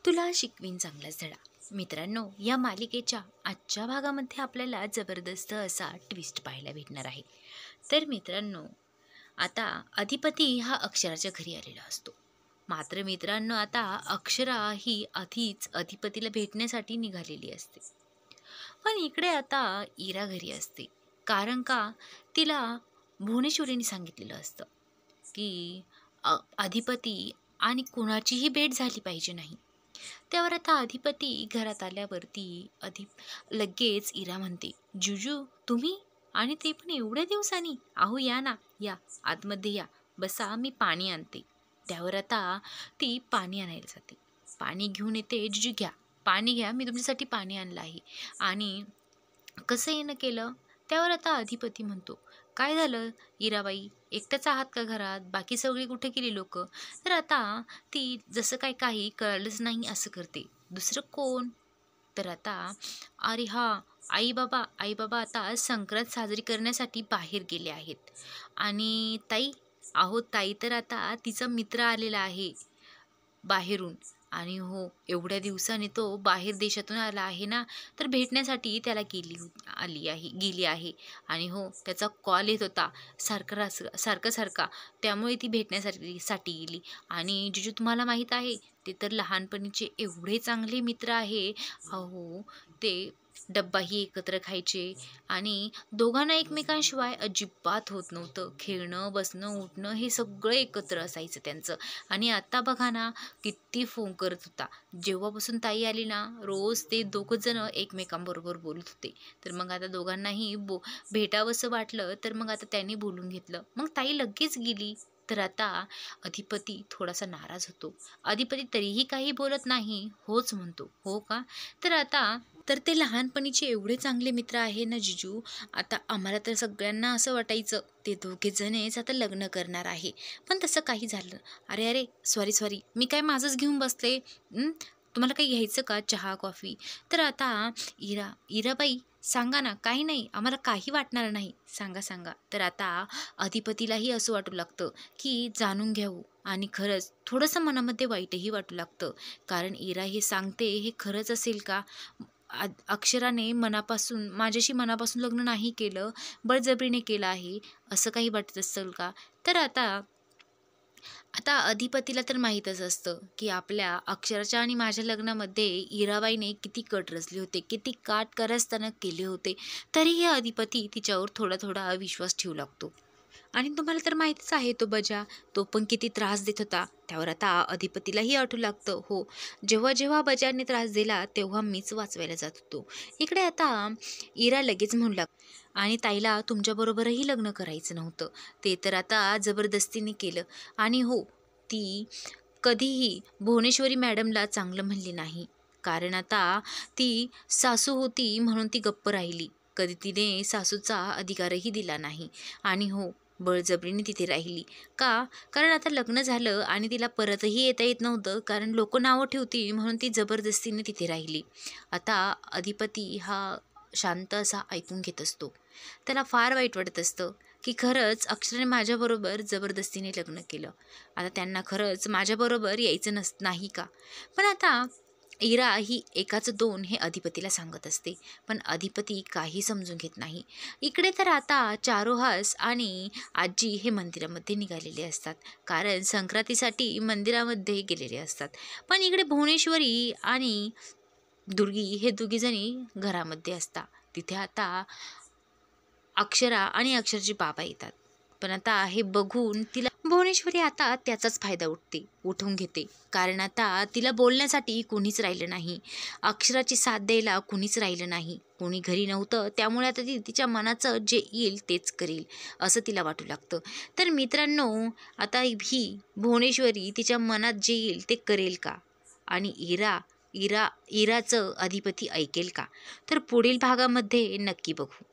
तुला शिकवीन चांगलाच धडा. मित्रांनो, या मालिकेच्या आजच्या भागामध्ये आपल्याला जबरदस्त असा ट्विस्ट पाहायला भेटणार आहे. तर मित्रांनो, आता अधिपती हा अक्षराच्या घरी आलेला असतो. मात्र मित्रांनो, आता अक्षरा ही आधीच अधिपतीला भेटण्यासाठी निघालेली असते. पण इकडे आता इरा घरी असते. कारण का, तिला भुवनेश्वरीने सांगितलेलं असतं की अधिपती आणि कुणाचीही भेट झाली पाहिजे नाही. त्यावर आता अधिपती घरात आल्यावरती लगेच इरा म्हणते, जुजू तुम्ही, आणि ते पण एवढ्या दिवसांनी? अहो या ना, या आतमध्ये या, बसा, मी पाणी आणते. त्यावर आता ती पाणी आणायला जाते. पाणी घेऊन येते. जुजू घ्या, पाणी घ्या, मी तुमच्यासाठी पाणी आणलं आहे. आणि कसं येणं केलं? त्यावर आता अधिपती म्हणतो, काय झालं इराबाई, एकट्याच आहात का घरात? बाकी सगळी कुठे गेली लोक? तर आता ती जसं काय काही कळलंच नाही असं करते. दुसरं कोण? तर आता अरे हा, आई बाबा आता संक्रांत साजरी करण्यासाठी बाहेर गेले आहेत. आणि ताई, अहो ताई तर आता तिचा मित्र आलेला आहे बाहेरून. आणि हो, एवढ्या दिवसाने तो बाहेर देशातून आला आहे ना, तर भेटण्यासाठी त्याला गेली आहे. आणि हो, त्याचा कॉल येत होता सारखा, त्यामुळे ती भेटण्यासाठी गेली. आणि जिजू तुम्हाला माहीत आहे, ते तर लहानपणीचे एवढे चांगले मित्र आहे. अहो, ते डब्बाही एकत्र खायचे आणि दोघांना एकमेकांशिवाय अजिबात होत नव्हतं. खेळणं, बसणं, उठणं हे सगळं एकत्र असायचं त्यांचं. आणि आता बघा ना, किती फोन करत होता. जेव्हापासून ताई आली ना, रोज ते दोघं जण एकमेकांबरोबर बोलत होते. तर मग आता दोघांनाही भेटावंसं वाटलं, तर मग आता त्यांनी बोलून घेतलं. मग ताई लगेच गेली. तर आता अधिपती थोडासा नाराज होतो. अधिपती तरीही काही बोलत नाही, होच म्हणतो. हो का? तर आता ते लहानपणीचे एवढे चांगले मित्र आहे ना जिजू, आता आम्हाला तर सगळ्यांना असं वाटायचं ते दोघे जणच आता लग्न करणार आहे. पण तसं काही झालं. अरे सॉरी, मी काय माझंच घेऊन बसले. तुम्हाला काही घ्यायचं का, चहा कॉफी? तर आता इराबाई सांगा ना, काही नाही, आम्हाला काही वाटणार नाही, सांगा. तर आता अधिपतीलाही असं वाटू लागतं की जाणून घ्यावं. आणि खरंच थोडंसं मनामध्ये वाईटही वाटू लागतं. कारण इरा हे सांगते हे खरंच असेल का? अक्षराने माझ्याशी मनापासून लग्न नाही केलं, बळजबरीने केलं आहे, असं काही वाटत असेल का? तर आता अधिपतीला तर माहीतच असतं की आपल्या अक्षराच्या आणि माझ्या लग्नामध्ये इराबाईने किती कट रचले होते, किती कारस्थान केले होते. तरीही अधिपती तिच्यावर थोडा अविश्वास ठेवू लागतो. आणि तुम्हाला तर माहितीच आहे, तो बजा, तो पण किती त्रास देत होता. त्यावर आता अधिपतीलाही आठवू लागतं, हो, जेव्हा बजाने त्रास दिला तेव्हा मीच वाचवायला जात होतो. इकडे आता इरा लगेच म्हणू लागतो, आणि ताईला तुमच्याबरोबरही लग्न करायचं नव्हतं, ते तर आता जबरदस्तीने केलं. आणि हो, ती कधीही भुवनेश्वरी मॅडमला चांगलं म्हणली नाही. कारण आता ती सासू होती म्हणून ती गप्प राहिली. कधी तिने सासूचा अधिकारही दिला नाही. आणि हो, बळजबरीने तिथे राहिली. का? कारण आता लग्न झालं आणि तिला परतही येता येत नव्हतं, कारण लोक नावं ठेवतील म्हणून ती जबरदस्तीने तिथे राहिली. आता अधिपती हा शांत असा ऐकून घेत असतो. त्याला फार वाईट वाटत असतं की खरंच अक्षराने माझ्याबरोबर जबरदस्तीने लग्न केलं. आता त्यांना खरंच माझ्याबरोबर यायचं नाही का? पण आता इरा ही एकाचं दोन हे अधिपतीला सांगत असते, पण अधिपती काही समजून घेत नाही. इकडे तर आता चारोहास आणि आजी हे मंदिरामध्ये निघालेले असतात, कारण संक्रांतीसाठी मंदिरामध्ये गेलेले असतात. पण इकडे भुवनेश्वरी आणि दुर्गी हे दोघीजणी घरामध्ये असतात. तिथे आता अक्षरा आणि अक्षरचे बाबा येतात. पण आता हे बघून तिला भुवनेश्वरी आता त्याचाच फायदा उठवून घेते. कारण आता तिला बोलण्यासाठी कोणीच राहिलं नाही, अक्षराची साथ द्यायला कोणीच राहिलं नाही, कोणी घरी नव्हतं. त्यामुळे आता ती तिच्या मनाचं जे येईल तेच करेल असं तिला वाटू लागतं. तर मित्रांनो, आता ही भुवनेश्वरी तिच्या मनात जे येईल ते करेल का? आणि इराचं अधिपती ऐकेल का? तर पुढील भागामध्ये नक्की बघू.